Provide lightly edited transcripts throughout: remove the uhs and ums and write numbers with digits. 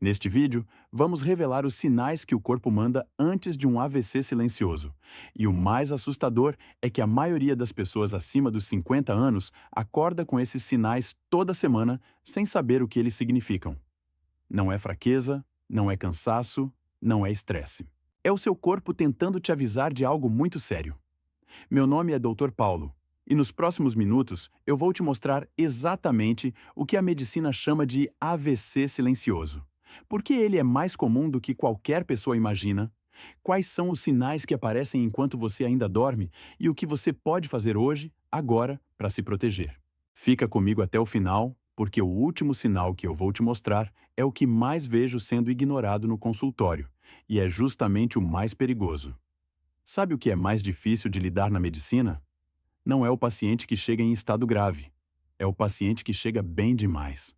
Neste vídeo, vamos revelar os sinais que o corpo manda antes de um AVC silencioso. E o mais assustador é que a maioria das pessoas acima dos 50 anos acorda com esses sinais toda semana sem saber o que eles significam. Não é fraqueza, não é cansaço, não é estresse. É o seu corpo tentando te avisar de algo muito sério. Meu nome é Dr. Paulo, e nos próximos minutos eu vou te mostrar exatamente o que a medicina chama de AVC silencioso. Por que ele é mais comum do que qualquer pessoa imagina? Quais são os sinais que aparecem enquanto você ainda dorme e o que você pode fazer hoje, agora, para se proteger? Fica comigo até o final, porque o último sinal que eu vou te mostrar é o que mais vejo sendo ignorado no consultório, e é justamente o mais perigoso. Sabe o que é mais difícil de lidar na medicina? Não é o paciente que chega em estado grave. É o paciente que chega bem demais.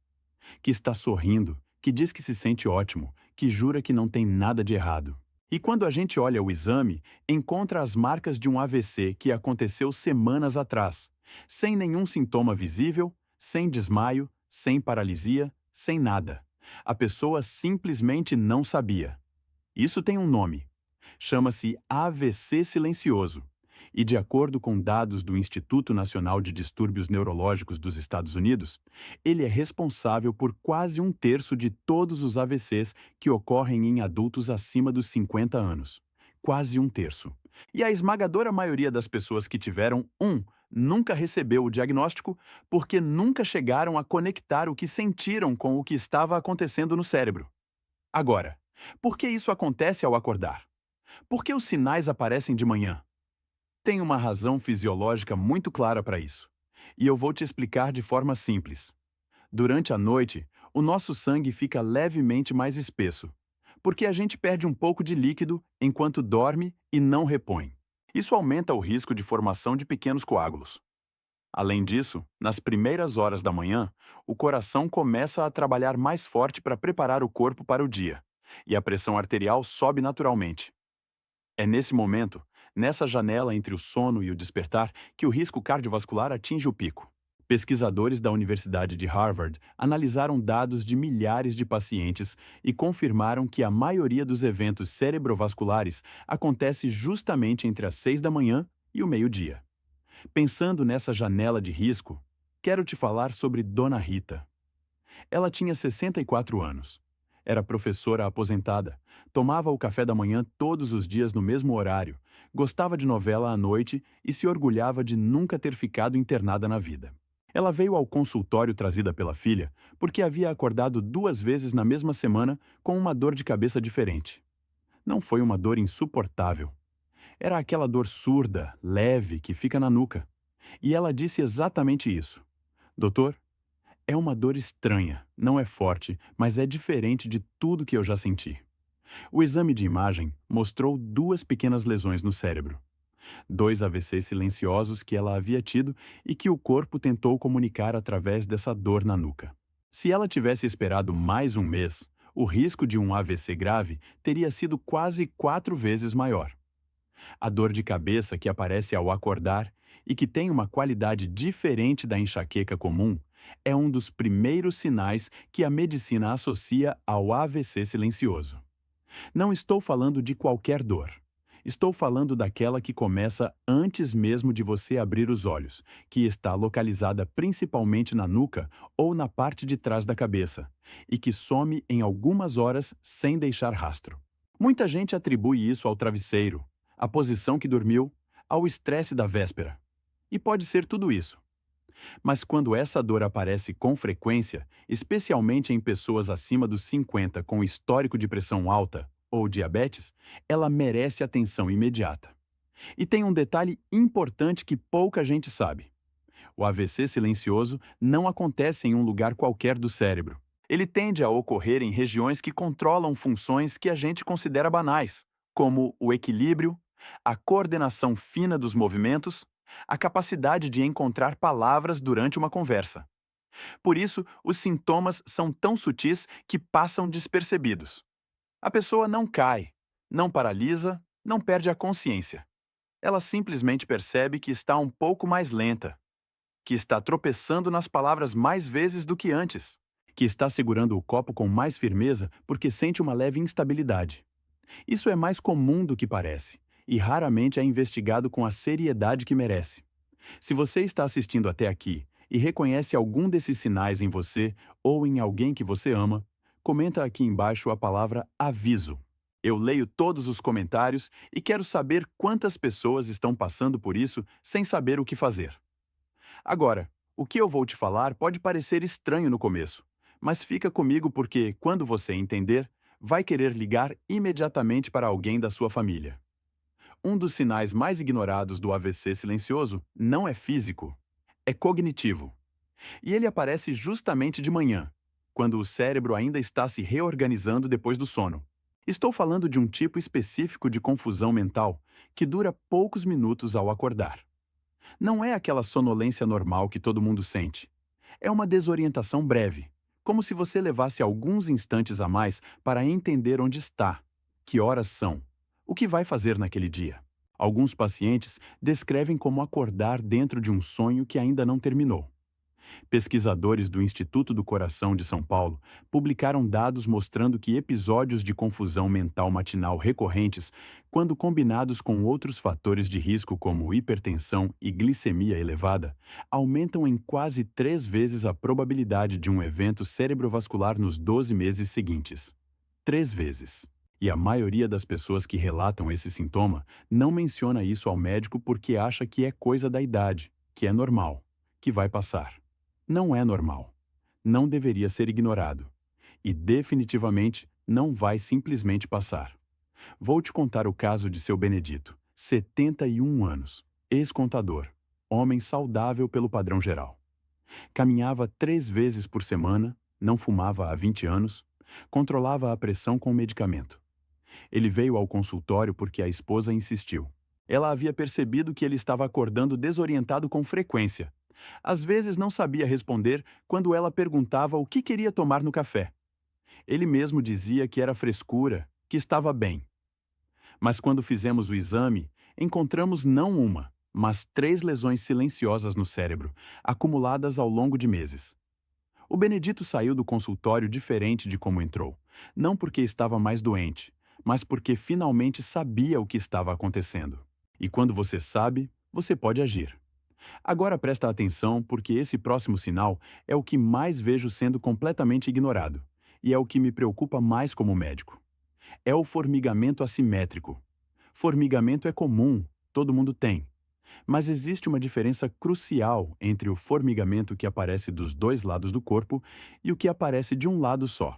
Que está sorrindo, que diz que se sente ótimo, que jura que não tem nada de errado. E quando a gente olha o exame, encontra as marcas de um AVC que aconteceu semanas atrás, sem nenhum sintoma visível, sem desmaio, sem paralisia, sem nada. A pessoa simplesmente não sabia. Isso tem um nome. Chama-se AVC silencioso. E, de acordo com dados do Instituto Nacional de Distúrbios Neurológicos dos Estados Unidos, ele é responsável por quase um terço de todos os AVCs que ocorrem em adultos acima dos 50 anos. Quase um terço. E a esmagadora maioria das pessoas que tiveram nunca recebeu o diagnóstico porque nunca chegaram a conectar o que sentiram com o que estava acontecendo no cérebro. Agora, por que isso acontece ao acordar? Por que os sinais aparecem de manhã? Tem uma razão fisiológica muito clara para isso. E eu vou te explicar de forma simples. Durante a noite, o nosso sangue fica levemente mais espesso, porque a gente perde um pouco de líquido enquanto dorme e não repõe. Isso aumenta o risco de formação de pequenos coágulos. Além disso, nas primeiras horas da manhã, o coração começa a trabalhar mais forte para preparar o corpo para o dia, e a pressão arterial sobe naturalmente. É nesse momento, nessa janela entre o sono e o despertar, que o risco cardiovascular atinge o pico. Pesquisadores da Universidade de Harvard analisaram dados de milhares de pacientes e confirmaram que a maioria dos eventos cerebrovasculares acontece justamente entre as 6 da manhã e o meio-dia. Pensando nessa janela de risco, quero te falar sobre Dona Rita. Ela tinha 64 anos. Era professora aposentada, tomava o café da manhã todos os dias no mesmo horário, gostava de novela à noite e se orgulhava de nunca ter ficado internada na vida. Ela veio ao consultório trazida pela filha porque havia acordado 2 vezes na mesma semana com uma dor de cabeça diferente. Não foi uma dor insuportável. Era aquela dor surda, leve, que fica na nuca. E ela disse exatamente isso. Doutor, é uma dor estranha, não é forte, mas é diferente de tudo que eu já senti. O exame de imagem mostrou 2 pequenas lesões no cérebro. 2 AVCs silenciosos que ela havia tido e que o corpo tentou comunicar através dessa dor na nuca. Se ela tivesse esperado mais um mês, o risco de um AVC grave teria sido quase 4 vezes maior. A dor de cabeça que aparece ao acordar e que tem uma qualidade diferente da enxaqueca comum é um dos primeiros sinais que a medicina associa ao AVC silencioso. Não estou falando de qualquer dor. Estou falando daquela que começa antes mesmo de você abrir os olhos, que está localizada principalmente na nuca ou na parte de trás da cabeça, e que some em algumas horas sem deixar rastro. Muita gente atribui isso ao travesseiro, à posição que dormiu, ao estresse da véspera. E pode ser tudo isso. Mas quando essa dor aparece com frequência, especialmente em pessoas acima dos 50 com histórico de pressão alta ou diabetes, ela merece atenção imediata. E tem um detalhe importante que pouca gente sabe. O AVC silencioso não acontece em um lugar qualquer do cérebro. Ele tende a ocorrer em regiões que controlam funções que a gente considera banais, como o equilíbrio, a coordenação fina dos movimentos, a capacidade de encontrar palavras durante uma conversa. Por isso, os sintomas são tão sutis que passam despercebidos. A pessoa não cai, não paralisa, não perde a consciência. Ela simplesmente percebe que está um pouco mais lenta, que está tropeçando nas palavras mais vezes do que antes, que está segurando o copo com mais firmeza porque sente uma leve instabilidade. Isso é mais comum do que parece, e raramente é investigado com a seriedade que merece. Se você está assistindo até aqui e reconhece algum desses sinais em você ou em alguém que você ama, comenta aqui embaixo a palavra aviso. Eu leio todos os comentários e quero saber quantas pessoas estão passando por isso sem saber o que fazer. Agora, o que eu vou te falar pode parecer estranho no começo, mas fica comigo porque, quando você entender, vai querer ligar imediatamente para alguém da sua família. Um dos sinais mais ignorados do AVC silencioso não é físico, é cognitivo. E ele aparece justamente de manhã, quando o cérebro ainda está se reorganizando depois do sono. Estou falando de um tipo específico de confusão mental que dura poucos minutos ao acordar. Não é aquela sonolência normal que todo mundo sente. É uma desorientação breve, como se você levasse alguns instantes a mais para entender onde está, que horas são, o que vai fazer naquele dia. Alguns pacientes descrevem como acordar dentro de um sonho que ainda não terminou. Pesquisadores do Instituto do Coração de São Paulo publicaram dados mostrando que episódios de confusão mental matinal recorrentes, quando combinados com outros fatores de risco como hipertensão e glicemia elevada, aumentam em quase 3 vezes a probabilidade de um evento cerebrovascular nos 12 meses seguintes. 3 vezes. E a maioria das pessoas que relatam esse sintoma não menciona isso ao médico porque acha que é coisa da idade, que é normal, que vai passar. Não é normal. Não deveria ser ignorado. E definitivamente não vai simplesmente passar. Vou te contar o caso de seu Benedito, 71 anos, ex-contador, homem saudável pelo padrão geral. Caminhava 3 vezes por semana, não fumava há 20 anos, controlava a pressão com medicamento. Ele veio ao consultório porque a esposa insistiu. Ela havia percebido que ele estava acordando desorientado com frequência. Às vezes não sabia responder quando ela perguntava o que queria tomar no café. Ele mesmo dizia que era frescura, que estava bem. Mas quando fizemos o exame, encontramos não uma, mas 3 lesões silenciosas no cérebro, acumuladas ao longo de meses. O Benedito saiu do consultório diferente de como entrou, não porque estava mais doente, mas porque finalmente sabia o que estava acontecendo. E quando você sabe, você pode agir. Agora presta atenção porque esse próximo sinal é o que mais vejo sendo completamente ignorado, e é o que me preocupa mais como médico. É o formigamento assimétrico. Formigamento é comum, todo mundo tem. Mas existe uma diferença crucial entre o formigamento que aparece dos 2 lados do corpo e o que aparece de um lado só.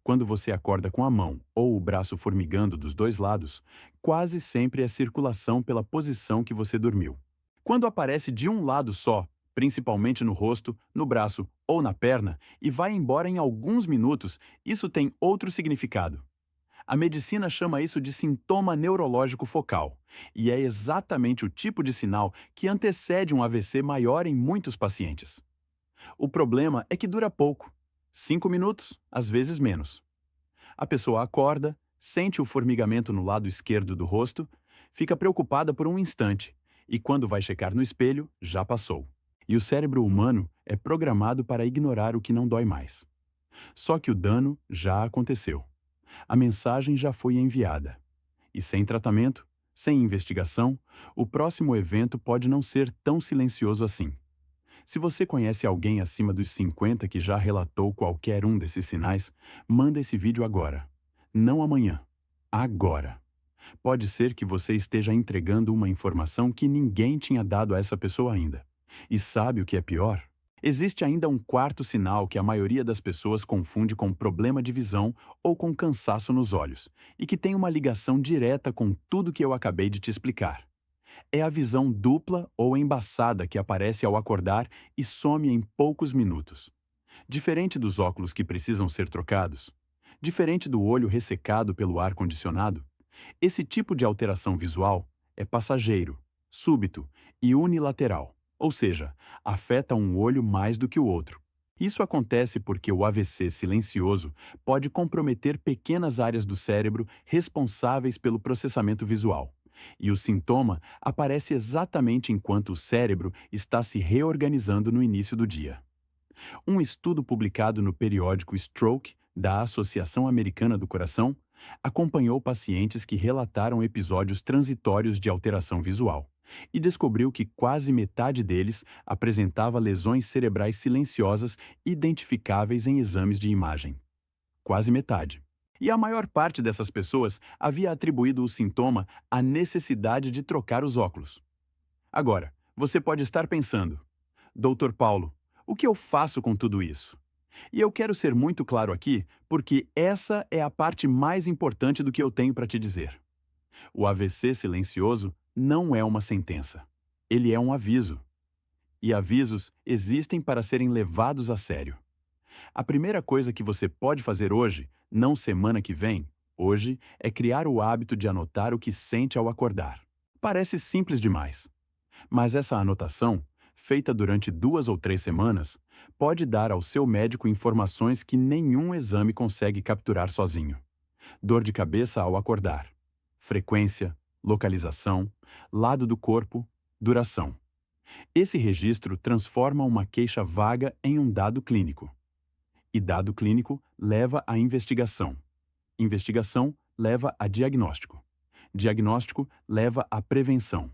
Quando você acorda com a mão ou o braço formigando dos 2 lados, quase sempre é circulação pela posição que você dormiu. Quando aparece de um lado só, principalmente no rosto, no braço ou na perna, e vai embora em alguns minutos, isso tem outro significado. A medicina chama isso de sintoma neurológico focal, e é exatamente o tipo de sinal que antecede um AVC maior em muitos pacientes. O problema é que dura pouco, 5 minutos, às vezes menos. A pessoa acorda, sente o formigamento no lado esquerdo do rosto, fica preocupada por um instante, e quando vai checar no espelho, já passou. E o cérebro humano é programado para ignorar o que não dói mais. Só que o dano já aconteceu. A mensagem já foi enviada. E sem tratamento, sem investigação, o próximo evento pode não ser tão silencioso assim. Se você conhece alguém acima dos 50 que já relatou qualquer um desses sinais, manda esse vídeo agora. Não amanhã. Agora. Pode ser que você esteja entregando uma informação que ninguém tinha dado a essa pessoa ainda. E sabe o que é pior? Existe ainda um quarto sinal que a maioria das pessoas confunde com problema de visão ou com cansaço nos olhos, e que tem uma ligação direta com tudo que eu acabei de te explicar. É a visão dupla ou embaçada que aparece ao acordar e some em poucos minutos. Diferente dos óculos que precisam ser trocados, diferente do olho ressecado pelo ar-condicionado, esse tipo de alteração visual é passageiro, súbito e unilateral, ou seja, afeta um olho mais do que o outro. Isso acontece porque o AVC silencioso pode comprometer pequenas áreas do cérebro responsáveis pelo processamento visual. E o sintoma aparece exatamente enquanto o cérebro está se reorganizando no início do dia. Um estudo publicado no periódico Stroke, da Associação Americana do Coração, acompanhou pacientes que relataram episódios transitórios de alteração visual e descobriu que quase metade deles apresentava lesões cerebrais silenciosas identificáveis em exames de imagem. Quase metade. E a maior parte dessas pessoas havia atribuído o sintoma à necessidade de trocar os óculos. Agora, você pode estar pensando: Doutor Paulo, o que eu faço com tudo isso? E eu quero ser muito claro aqui, porque essa é a parte mais importante do que eu tenho para te dizer. O AVC silencioso não é uma sentença. Ele é um aviso. E avisos existem para serem levados a sério. A primeira coisa que você pode fazer hoje, não semana que vem, hoje, é criar o hábito de anotar o que sente ao acordar. Parece simples demais. Mas essa anotação, feita durante 2 ou 3 semanas, pode dar ao seu médico informações que nenhum exame consegue capturar sozinho. Dor de cabeça ao acordar. Frequência, localização, lado do corpo, duração. Esse registro transforma uma queixa vaga em um dado clínico. E dado clínico leva à investigação. Investigação leva a diagnóstico. Diagnóstico leva à prevenção.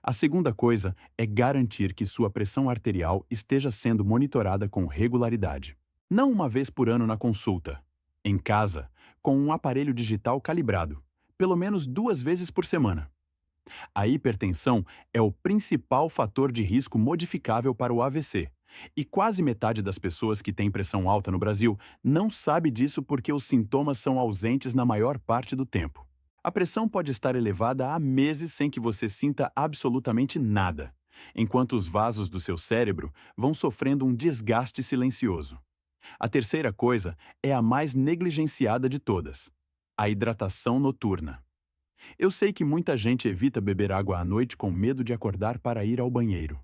A segunda coisa é garantir que sua pressão arterial esteja sendo monitorada com regularidade. Não uma vez por ano na consulta. Em casa, com um aparelho digital calibrado. Pelo menos 2 vezes por semana. A hipertensão é o principal fator de risco modificável para o AVC. E quase metade das pessoas que têm pressão alta no Brasil não sabe disso porque os sintomas são ausentes na maior parte do tempo. A pressão pode estar elevada há meses sem que você sinta absolutamente nada, enquanto os vasos do seu cérebro vão sofrendo um desgaste silencioso. A terceira coisa é a mais negligenciada de todas: a hidratação noturna. Eu sei que muita gente evita beber água à noite com medo de acordar para ir ao banheiro.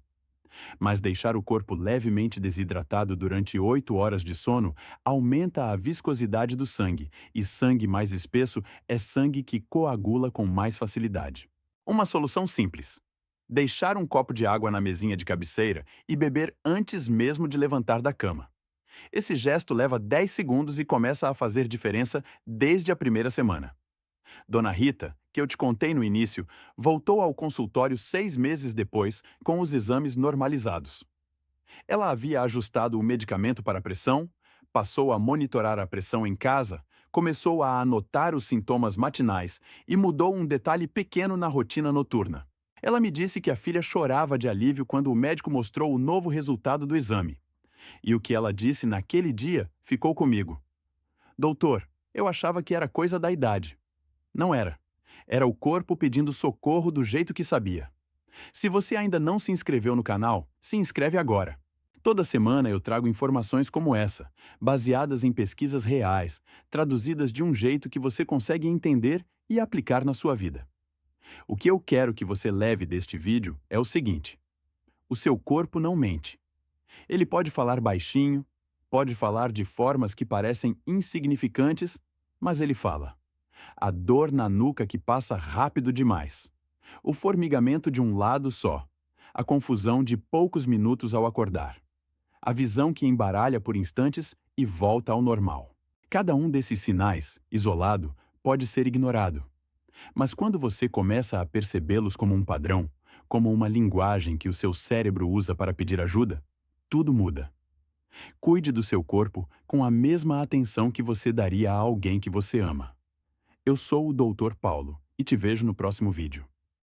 Mas deixar o corpo levemente desidratado durante 8 horas de sono aumenta a viscosidade do sangue, e sangue mais espesso é sangue que coagula com mais facilidade. Uma solução simples: deixar um copo de água na mesinha de cabeceira e beber antes mesmo de levantar da cama. Esse gesto leva 10 segundos e começa a fazer diferença desde a primeira semana. Dona Rita, que eu te contei no início, voltou ao consultório 6 meses depois, com os exames normalizados. Ela havia ajustado o medicamento para a pressão, passou a monitorar a pressão em casa, começou a anotar os sintomas matinais e mudou um detalhe pequeno na rotina noturna. Ela me disse que a filha chorava de alívio quando o médico mostrou o novo resultado do exame. E o que ela disse naquele dia ficou comigo. Doutor, eu achava que era coisa da idade. Não era. Era o corpo pedindo socorro do jeito que sabia. Se você ainda não se inscreveu no canal, se inscreve agora. Toda semana eu trago informações como essa, baseadas em pesquisas reais, traduzidas de um jeito que você consegue entender e aplicar na sua vida. O que eu quero que você leve deste vídeo é o seguinte: o seu corpo não mente. Ele pode falar baixinho, pode falar de formas que parecem insignificantes, mas ele fala. A dor na nuca que passa rápido demais. O formigamento de um lado só. A confusão de poucos minutos ao acordar. A visão que embaralha por instantes e volta ao normal. Cada um desses sinais, isolado, pode ser ignorado. Mas quando você começa a percebê-los como um padrão, como uma linguagem que o seu cérebro usa para pedir ajuda, tudo muda. Cuide do seu corpo com a mesma atenção que você daria a alguém que você ama. Eu sou o Dr. Paulo e te vejo no próximo vídeo.